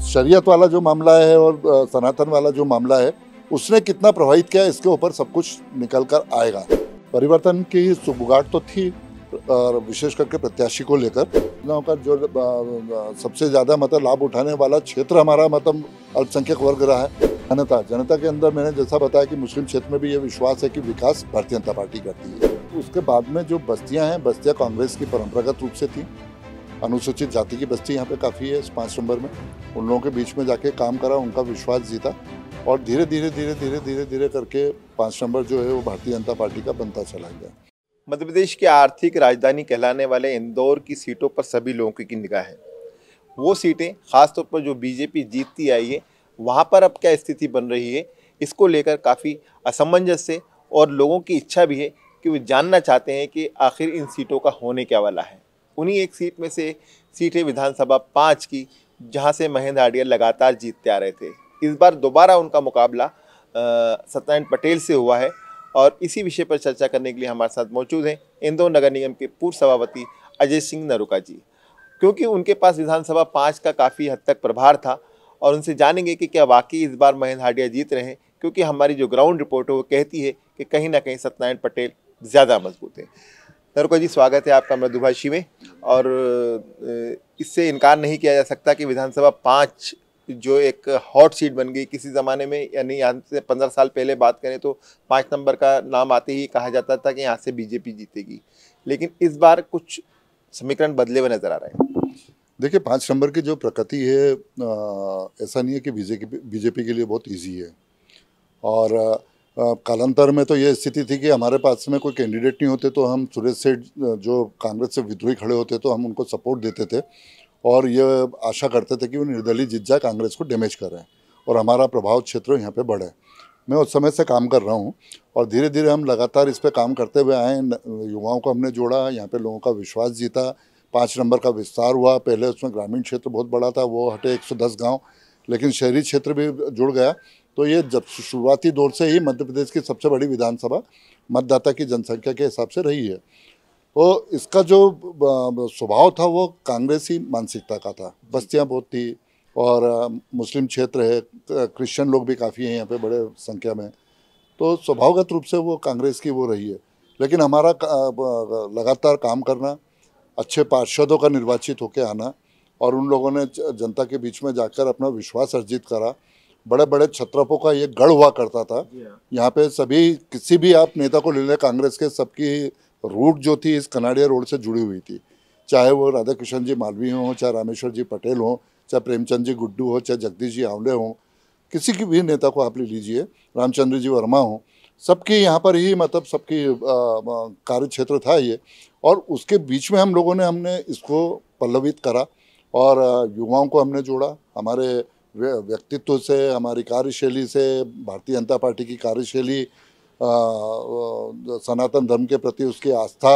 शरीयत वाला जो मामला है और सनातन वाला जो मामला है उसने कितना प्रभावित किया, इसके ऊपर सब कुछ निकल कर आएगा। परिवर्तन की सुगबुगाहट तो थी, विशेष करके प्रत्याशी को लेकर का जो सबसे ज़्यादा मतलब लाभ उठाने वाला क्षेत्र हमारा मतलब अल्पसंख्यक वर्ग रहा है। जनता के अंदर मैंने जैसा बताया कि मुस्लिम क्षेत्र में भी ये विश्वास है कि विकास भारतीय जनता पार्टी करती है। उसके बाद में जो बस्तियां हैं, बस्तियां कांग्रेस की परंपरागत रूप से थी। अनुसूचित जाति की बस्ती यहाँ पे काफ़ी है। 5 नंबर में उन लोगों के बीच में जाके काम करा, उनका विश्वास जीता और धीरे धीरे करके 5 नंबर जो है वो भारतीय जनता पार्टी का बनता चला गया। मध्य प्रदेश की आर्थिक राजधानी कहलाने वाले इंदौर की सीटों पर सभी लोगों की निगाह है। वो सीटें खासतौर पर जो बीजेपी जीतती आई है, वहाँ पर अब क्या स्थिति बन रही है, इसको लेकर काफ़ी असमंजस है और लोगों की इच्छा भी है कि वो जानना चाहते हैं कि आखिर इन सीटों का होने क्या वाला है। उन्हीं एक सीट में से सीट है विधानसभा 5 की, जहाँ से महेंद्र हांडिया लगातार जीतते आ रहे थे। इस बार दोबारा उनका मुकाबला सत्यनारायण पटेल से हुआ है और इसी विषय पर चर्चा करने के लिए हमारे साथ मौजूद हैं इंदौर नगर निगम के पूर्व सभापति अजय सिंह नरूका जी, क्योंकि उनके पास विधानसभा 5 का काफ़ी हद तक प्रभार था और उनसे जानेंगे कि क्या वाकई इस बार महेंद्र हांडिया जीत रहे हैं, क्योंकि हमारी जो ग्राउंड रिपोर्ट है वो कहती है कि कहीं ना कहीं सत्यनारायण पटेल ज़्यादा मजबूत है। नरूका जी, स्वागत है आपका मृदुभाषी में। और इससे इनकार नहीं किया जा सकता कि विधानसभा 5 जो एक हॉट सीट बन गई किसी ज़माने में, यानी यहाँ से 15 साल पहले बात करें तो 5 नंबर का नाम आते ही कहा जाता था कि यहाँ से बीजेपी जीतेगी, लेकिन इस बार कुछ समीकरण बदले हुए नजर आ रहे हैं। देखिए, 5 नंबर की जो प्रकृति है, ऐसा नहीं है कि बीजेपी के लिए बहुत इजी है। और कालांतर में तो ये स्थिति थी कि हमारे पास में कोई कैंडिडेट नहीं होते तो हम सुरेश सेठ जो कांग्रेस से विद्रोही खड़े होते तो हम उनको सपोर्ट देते थे और ये आशा करते थे कि वो निर्दलीय जीत जाए, कांग्रेस को डैमेज करें और हमारा प्रभाव क्षेत्र यहाँ पे बढ़े। मैं उस समय से काम कर रहा हूँ और धीरे धीरे हम लगातार इस पर काम करते हुए आए। युवाओं को हमने जोड़ा, यहाँ पे लोगों का विश्वास जीता। 5 नंबर का विस्तार हुआ। पहले उसमें ग्रामीण क्षेत्र बहुत बड़ा था, वो हटे 110 गाँव, लेकिन शहरी क्षेत्र भी जुड़ गया। तो ये जब शुरुआती दौर से ही मध्य प्रदेश की सबसे बड़ी विधानसभा मतदाता की जनसंख्या के हिसाब से रही है। तो इसका जो स्वभाव था वो कांग्रेसी मानसिकता का था। बस्तियां बहुत थी और मुस्लिम क्षेत्र है, क्रिश्चियन लोग भी काफ़ी हैं यहाँ पे बड़े संख्या में, तो स्वभावगत रूप से वो कांग्रेस की वो रही है। लेकिन हमारा लगातार काम करना, अच्छे पार्षदों का निर्वाचित होकर आना और उन लोगों ने जनता के बीच में जाकर अपना विश्वास अर्जित करा। बड़े बड़े छत्रपों का ये गढ़ हुआ करता था यहाँ पे। सभी किसी भी आप नेता को ले लें कांग्रेस के, सबकी रूट जो थी इस कनाडिया रोड से जुड़ी हुई थी। चाहे वो राधा कृष्ण जी मालवीय हों, चाहे रामेश्वर जी पटेल हों, चाहे प्रेमचंद जी गुड्डू हो, चाहे जगदीश जी आंवले हों, किसी की भी नेता को आप ले लीजिए, रामचंद्र जी वर्मा हों, सबकी यहाँ पर ही मतलब सबकी कार्य क्षेत्र था ये। और उसके बीच में हम लोगों ने हमने इसको पल्लवित करा और युवाओं को हमने जोड़ा। हमारे व्यक्तित्व से, हमारी कार्यशैली से, भारतीय जनता पार्टी की कार्यशैली, सनातन धर्म के प्रति उसकी आस्था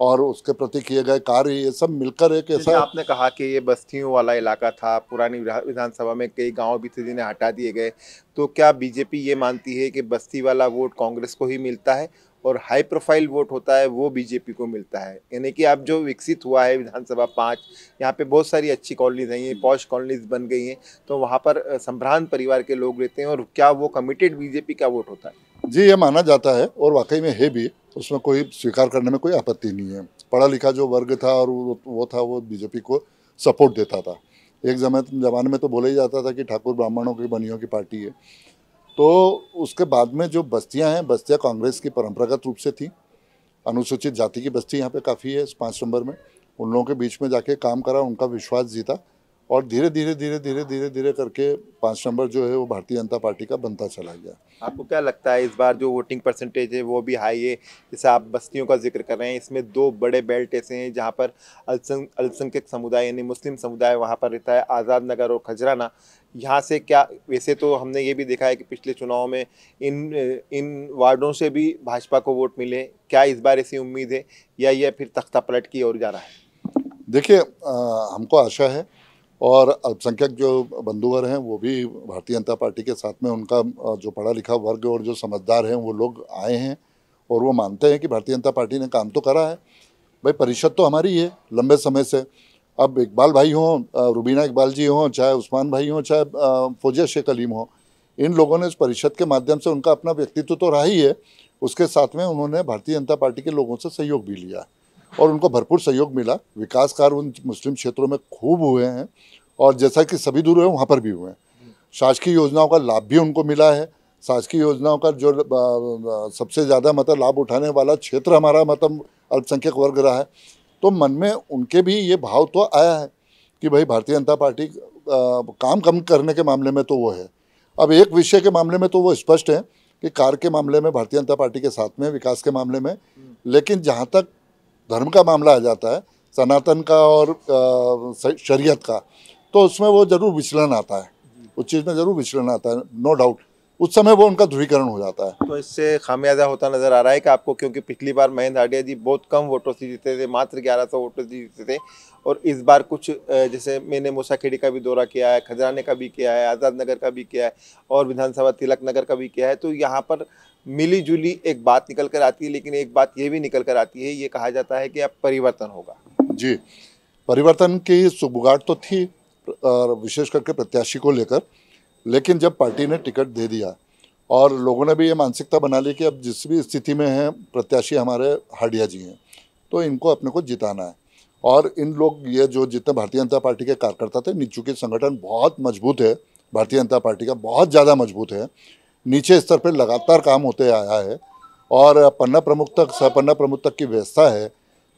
और उसके प्रति किए गए कार्य, ये सब मिलकर एक ऐसा। आपने कहा कि ये बस्तियों वाला इलाका था, पुरानी विधानसभा में कई गांव भी थे जिन्हें हटा दिए गए, तो क्या बीजेपी ये मानती है कि बस्ती वाला वोट कांग्रेस को ही मिलता है और हाई प्रोफाइल वोट होता है वो बीजेपी को मिलता है? यानी कि अब जो विकसित हुआ है विधानसभा 5, यहाँ पे बहुत सारी अच्छी कॉलोनीज हैं, ये पॉश कॉलोनीज बन गई हैं, तो वहाँ पर संभ्रांत परिवार के लोग रहते हैं, और क्या वो कमिटेड बीजेपी का वोट होता है? जी, ये माना जाता है और वाकई में है भी, उसमें कोई स्वीकार करने में कोई आपत्ति नहीं है। पढ़ा लिखा जो वर्ग था और वो बीजेपी को सपोर्ट देता था। एक ज़माने में तो बोला ही जाता था कि ठाकुर ब्राह्मणों की बनियों की पार्टी है। तो उसके बाद में जो बस्तियां हैं, बस्तियां कांग्रेस की परंपरागत रूप से थी। अनुसूचित जाति की बस्ती यहाँ पे काफ़ी है। 5 नंबर में उन लोगों के बीच में जाके काम करा, उनका विश्वास जीता और धीरे धीरे करके 5 नंबर जो है वो भारतीय जनता पार्टी का बनता चला गया। आपको क्या लगता है इस बार जो वोटिंग परसेंटेज है वो भी हाई है? जैसे आप बस्तियों का जिक्र कर रहे हैं, इसमें 2 बड़े बेल्ट ऐसे हैं जहाँ पर अल्पसंख्यक समुदाय यानी मुस्लिम समुदाय वहाँ पर रहता है, आज़ाद नगर और खजराना। यहाँ से क्या, वैसे तो हमने ये भी देखा है कि पिछले चुनाव में इन वार्डों से भी भाजपा को वोट मिले, क्या इस बार ऐसी उम्मीद है या यह फिर तख्ता पलट की ओर जा रहा है? देखिए, हमको आशा है और अल्पसंख्यक जो बंधुवर हैं वो भी भारतीय जनता पार्टी के साथ में, उनका जो पढ़ा लिखा वर्ग और जो समझदार हैं वो लोग आए हैं और वो मानते हैं कि भारतीय जनता पार्टी ने काम तो करा है। भाई, परिषद तो हमारी है लंबे समय से, अब इकबाल भाई हों, रुबीना इकबाल जी हों, चाहे उस्मान भाई हों, चाहे फौजिया शेख अलीम हों, इन लोगों ने इस परिषद के माध्यम से उनका अपना व्यक्तित्व तो रहा ही है, उसके साथ में उन्होंने भारतीय जनता पार्टी के लोगों से सहयोग भी लिया और उनको भरपूर सहयोग मिला। विकास कार्य उन मुस्लिम क्षेत्रों में खूब हुए हैं और जैसा कि सभी दूर हुए वहाँ पर भी हुए हैं। शासकीय योजनाओं का लाभ भी उनको मिला है। शासकीय योजनाओं का जो सबसे ज़्यादा मतलब लाभ उठाने वाला क्षेत्र हमारा मतलब अल्पसंख्यक वर्ग रहा है। तो मन में उनके भी ये भाव तो आया है कि भाई भारतीय जनता पार्टी काम कम करने के मामले में तो वो है। अब एक विषय के मामले में तो वो स्पष्ट है कि कार्य के मामले में भारतीय जनता पार्टी के साथ में, विकास के मामले में, लेकिन जहाँ तक धर्म का मामला आ जाता है, सनातन का और शरीयत का, तो उसमें वो जरूर विचलन आता है, उस चीज़ में जरूर विचलन आता है, नो डाउट। उस समय वो उनका ध्रुवीकरण हो जाता है। तो इससे खामियाजा होता नजर आ रहा है कि आपको, क्योंकि पिछली बार महेंद्र हांडिया जी बहुत कम वोटों से जीते थे, मात्र 1100 वोटों से जीते थे, और इस बार कुछ जैसे मैंने मूसाखेड़ी का भी दौरा किया है, खजराने का भी किया है, आज़ाद नगर का भी किया है और विधानसभा तिलक नगर का भी किया है, तो यहाँ पर मिली जुली एक बात निकल कर आती है। लेकिन एक बात ये भी निकल कर आती है, ये कहा जाता है कि अब परिवर्तन होगा। जी, परिवर्तन की सुगबुगाहट तो थी, विशेष करके प्रत्याशी को लेकर, लेकिन जब पार्टी ने टिकट दे दिया और लोगों ने भी ये मानसिकता बना ली कि अब जिस भी स्थिति में है प्रत्याशी हमारे हांडिया जी हैं, तो इनको अपने को जिताना है। और इन लोग ये जो जितने भारतीय जनता पार्टी के कार्यकर्ता थे, चूँकि संगठन बहुत मजबूत है, भारतीय जनता पार्टी का बहुत ज़्यादा मजबूत है, नीचे स्तर पर लगातार काम होते आया है और पन्ना प्रमुख तक, सहपन्ना प्रमुख तक की व्यवस्था है,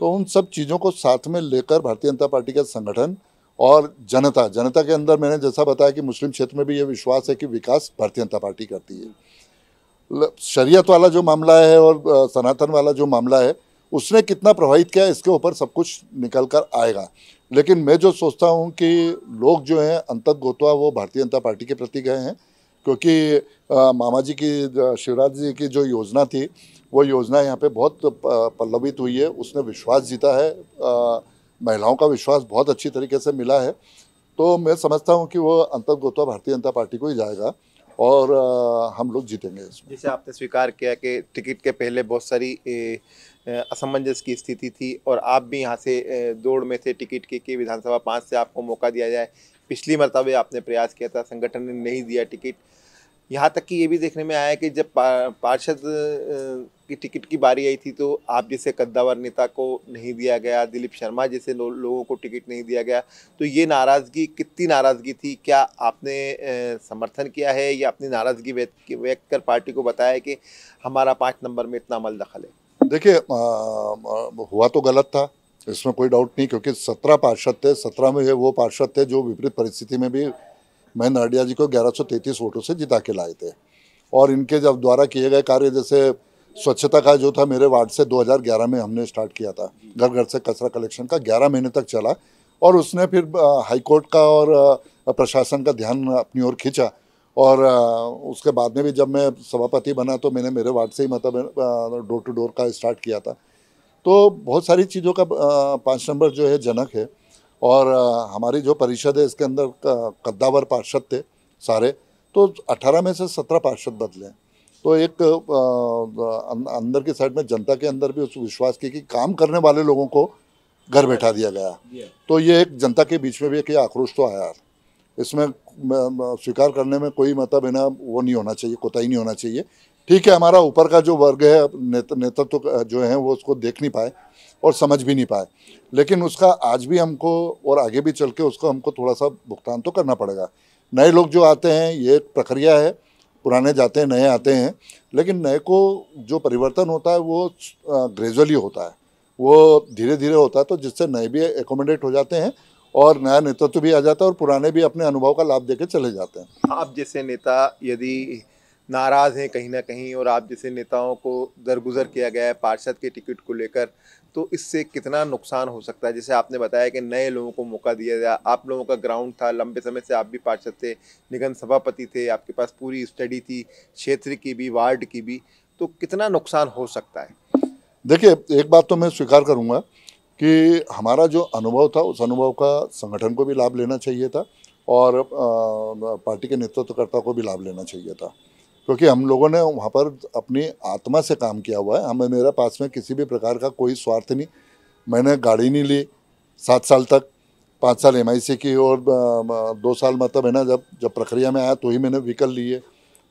तो उन सब चीज़ों को साथ में लेकर भारतीय जनता पार्टी का संगठन और जनता के अंदर, मैंने जैसा बताया कि मुस्लिम क्षेत्र में भी ये विश्वास है कि विकास भारतीय जनता पार्टी करती है। शरीयत वाला जो मामला है और सनातन वाला जो मामला है, उसने कितना प्रभावित किया इसके ऊपर सब कुछ निकल कर आएगा। लेकिन मैं जो सोचता हूँ कि लोग जो हैं अंततगोत्वा वो भारतीय जनता पार्टी के प्रति गए हैं, क्योंकि मामा जी की, शिवराज जी की जो योजना थी, वो योजना यहाँ पे बहुत पल्लवित हुई है, उसने विश्वास जीता है, महिलाओं का विश्वास बहुत अच्छी तरीके से मिला है। तो मैं समझता हूँ कि वो अंततगोत्वा भारतीय जनता पार्टी को ही जाएगा और हम लोग जीतेंगे इसमें। जैसे आपने स्वीकार किया कि टिकट के पहले बहुत सारी असमंजस की स्थिति थी और आप भी यहाँ से दौड़ में थे टिकट के कि विधानसभा 5 से आपको मौका दिया जाए। पिछली मरतबे आपने प्रयास किया था, संगठन ने नहीं दिया टिकट। यहाँ तक कि ये भी देखने में आया कि जब पार्षद की टिकट की बारी आई थी, तो आप जैसे कद्दावर नेता को नहीं दिया गया, दिलीप शर्मा जैसे लोगों को टिकट नहीं दिया गया, तो ये नाराज़गी, कितनी नाराज़गी थी? क्या आपने समर्थन किया है या अपनी नाराज़गी व्यक्त कर पार्टी को बताया कि हमारा 5 नंबर में इतना अमल दखल है? देखिए, हुआ तो गलत था, इसमें कोई डाउट नहीं, क्योंकि 17 पार्षद थे, 17 में वो पार्षद थे जो विपरीत परिस्थिति में भी महेंद्र हांडिया जी को 1133 वोटों से जिता के लाए थे। और इनके जब द्वारा किए गए कार्य, जैसे स्वच्छता का जो था, मेरे वार्ड से 2011 में हमने स्टार्ट किया था, घर घर से कचरा कलेक्शन का, 11 महीने तक चला और उसने फिर हाईकोर्ट का और प्रशासन का ध्यान अपनी ओर खींचा। और उसके बाद में भी जब मैं सभापति बना तो मैंने मेरे वार्ड से ही मतलब डोर टू डोर का स्टार्ट किया था। तो बहुत सारी चीज़ों का 5 नंबर जो है जनक है। और हमारी जो परिषद है इसके अंदर कद्दावर पार्षद थे सारे, तो 18 में से 17 पार्षद बदले। तो एक अंदर की साइड में जनता के अंदर भी उस विश्वास की कि काम करने वाले लोगों को घर बैठा दिया गया। तो ये एक जनता के बीच में भी एक आक्रोश तो आया, इसमें स्वीकार करने में कोई मतलब है ना वो नहीं होना चाहिए, कोताही नहीं होना चाहिए। ठीक है, हमारा ऊपर का जो वर्ग है, नेतृत्व जो है वो उसको देख नहीं पाए और समझ भी नहीं पाए, लेकिन उसका आज भी हमको और आगे भी चल के उसको हमको थोड़ा सा भुगतान तो करना पड़ेगा। नए लोग जो आते हैं, ये एक प्रक्रिया है, पुराने जाते हैं, नए आते हैं, लेकिन नए को जो परिवर्तन होता है वो ग्रेजुअली होता है, वो धीरे धीरे होता है, तो जिससे नए भी एकोमोडेट हो जाते हैं और नया नेतृत्व भी आ जाता है और पुराने भी अपने अनुभव का लाभ देके चले जाते हैं। आप जैसे नेता यदि नाराज़ हैं कहीं ना कहीं और आप जैसे नेताओं को दरगुजर किया गया है पार्षद के टिकट को लेकर, तो इससे कितना नुकसान हो सकता है? जैसे आपने बताया कि नए लोगों को मौका दिया जाए, आप लोगों का ग्राउंड था, लंबे समय से आप भी पार्षद थे, निगम सभापति थे, आपके पास पूरी स्टडी थी क्षेत्र की भी, वार्ड की भी, तो कितना नुकसान हो सकता है? देखिए, एक बात तो मैं स्वीकार करूंगा कि हमारा जो अनुभव था उस अनुभव का संगठन को भी लाभ लेना चाहिए था और पार्टी के नेतृत्वकर्ता को भी लाभ लेना चाहिए था, क्योंकि हम लोगों ने वहाँ पर अपनी आत्मा से काम किया हुआ है। हमें, मेरे पास में किसी भी प्रकार का कोई स्वार्थ नहीं, मैंने गाड़ी नहीं ली 7 साल तक, 5 साल MIC की और 2 साल मतलब है ना, जब प्रक्रिया में आया तो ही मैंने व्हीकल ली है।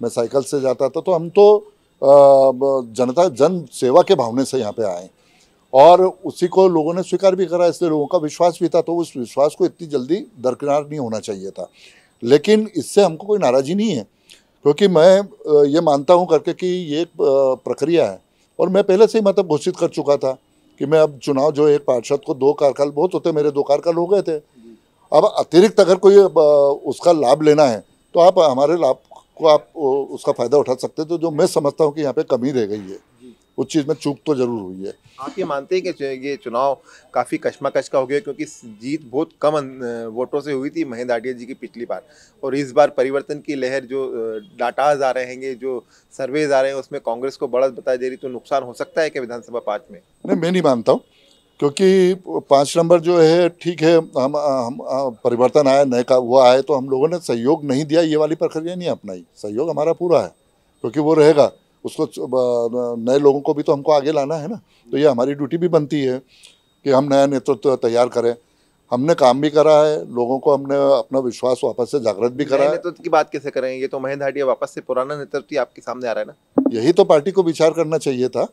मैं साइकिल से जाता था। तो हम तो जन सेवा के भावने से यहाँ पे आए और उसी को लोगों ने स्वीकार भी करा, इसलिए लोगों का विश्वास भी था। तो उस विश्वास को इतनी जल्दी दरकिनार नहीं होना चाहिए था। लेकिन इससे हमको कोई नाराज़ी नहीं है, क्योंकि मैं ये मानता हूँ करके कि ये एक प्रक्रिया है और मैं पहले से ही मतलब घोषित कर चुका था कि मैं अब चुनाव जो एक पार्षद को 2 कार्यकाल बहुत होते, मेरे 2 कार्यकाल हो गए थे। अब अतिरिक्त अगर कोई उसका लाभ लेना है तो आप हमारे लाभ को आप उसका फ़ायदा उठा सकते थे। तो जो मैं समझता हूँ कि यहाँ पे कमी रह गई है, उस चीज़ में चूक तो जरूर हुई है। आप ये मानते हैं कि ये चुनाव काफ़ी कशमकश का हो गया, क्योंकि जीत बहुत कम वोटों से हुई थी महेंद्र हाटिया जी की पिछली बार, और इस बार परिवर्तन की लहर जो डाटाज आ रहे हैं, जो सर्वेज आ रहे हैं, उसमें कांग्रेस को बढ़त बताई दे रही, तो नुकसान हो सकता है कि विधानसभा 5 में? नहीं, मैं नहीं मानता हूँ, क्योंकि 5 नंबर जो है ठीक है, हम परिवर्तन आया, नए का वो आए तो हम लोगों ने सहयोग नहीं दिया, ये वाली प्रक्रिया नहीं अपनाई। सहयोग हमारा पूरा है, क्योंकि वो रहेगा, उसको नए लोगों को भी तो हमको आगे लाना है ना। तो ये हमारी ड्यूटी भी बनती है कि हम नया नेतृत्व तैयार करें। हमने काम भी करा है, लोगों को हमने अपना विश्वास वापस से जागृत भी करा है। नेतृत्व की बात कैसे करें? ये तो महेंद्र हाटिया वापस से पुराना नेतृत्व ही आपके सामने आ रहा है ना। यही तो पार्टी को विचार करना चाहिए था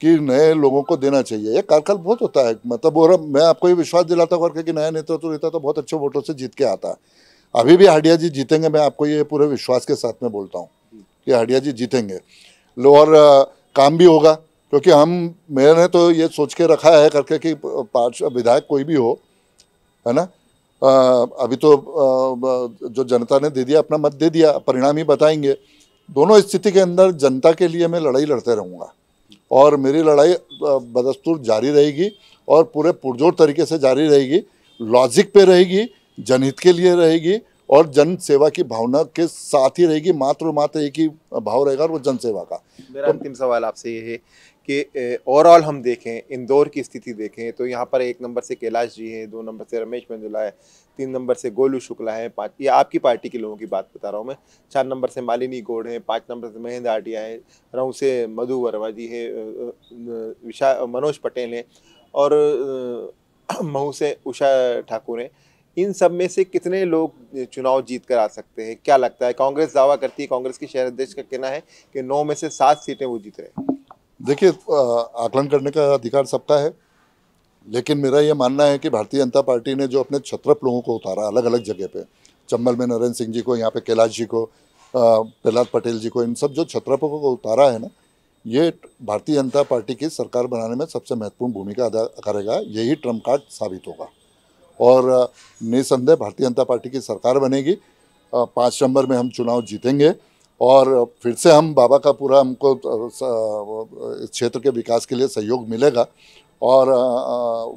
कि नए लोगों को देना चाहिए। ये कार्यकाल बहुत होता है, मतलब और मैं आपको ये विश्वास दिलाता करके कि नया नेतृत्व रहता तो बहुत अच्छे वोटों से जीत के आता। अभी भी हाटिया जी जीतेंगे, मैं आपको ये पूरे विश्वास के साथ में बोलता हूँ कि हाटिया जी जीतेंगे। और काम भी होगा, क्योंकि मैंने तो ये सोच के रखा है करके कि विधायक कोई भी हो, है ना, अभी तो जो जनता ने दे दिया, अपना मत दे दिया, परिणाम ही बताएंगे। दोनों स्थिति के अंदर जनता के लिए मैं लड़ाई लड़ते रहूँगा और मेरी लड़ाई बदस्तूर जारी रहेगी और पूरे पुरजोर तरीके से जारी रहेगी, लॉजिक पे रहेगी, जनहित के लिए रहेगी और जन सेवा की भावना के साथ ही रहेगी। मात्र एक ही भाव रहेगा और वो जन सेवा का। मेरा अंतिम सवाल आपसे ये है कि ओवरऑल हम देखें, इंदौर की स्थिति देखें तो यहाँ पर 1 नंबर से कैलाश जी हैं, 2 नंबर से रमेश मेंदुला है, 3 नंबर से गोलू शुक्ला है, 5, ये आपकी पार्टी के लोगों की बात बता रहा हूँ मैं, 4 नंबर से मालिनी गौड़ है, 5 नंबर से महेंद्र हाटिया है, रहू से मधु वर्मा जी है, मनोज पटेल हैं और महू से उषा ठाकुर हैं। इन सब में से कितने लोग चुनाव जीत कर आ सकते हैं? क्या लगता है? कांग्रेस दावा करती है, कांग्रेस के शहर अध्यक्ष का कहना है कि 9 में से 7 सीटें वो जीत रहे हैं। देखिए, आकलन करने का अधिकार सबका है, लेकिन मेरा ये मानना है कि भारतीय जनता पार्टी ने जो अपने छत्रप लोगों को उतारा अलग अलग जगह पे, चंबल में नरेंद्र सिंह जी को, यहाँ पे कैलाश जी को, प्रहलाद पटेल जी को, इन सब जो छत्रपों को उतारा है ना, ये भारतीय जनता पार्टी की सरकार बनाने में सबसे महत्वपूर्ण भूमिका अदा करेगा। यही ट्रम्प कार्ड साबित होगा और निसंदेह भारतीय जनता पार्टी की सरकार बनेगी। 5 नंबर में हम चुनाव जीतेंगे और फिर से हम बाबा का पूरा हमको इस क्षेत्र के विकास के लिए सहयोग मिलेगा और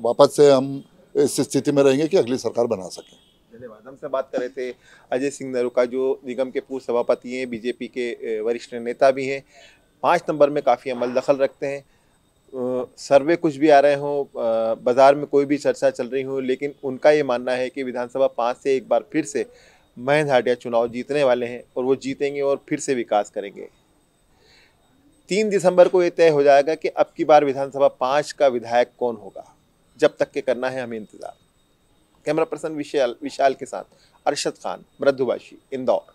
वापस से हम इस स्थिति में रहेंगे कि अगली सरकार बना सकें। धन्यवाद। हमसे बात कर रहे थे अजय सिंह नरूका, जो निगम के पूर्व सभापति हैं, बीजेपी के वरिष्ठ नेता भी हैं, 5 नंबर में काफ़ी अमल दखल रखते हैं। सर्वे कुछ भी आ रहे हों, बाज़ार में कोई भी चर्चा चल रही हो, लेकिन उनका ये मानना है कि विधानसभा 5 से एक बार फिर से महेंद्र हाटिया चुनाव जीतने वाले हैं और वो जीतेंगे और फिर से विकास करेंगे। 3 दिसंबर को ये तय हो जाएगा कि अब की बार विधानसभा 5 का विधायक कौन होगा। जब तक के करना है हमें इंतज़ार। कैमरा पर्सन विशाल के साथ अरशद खान, मृदुभाषी, इंदौर।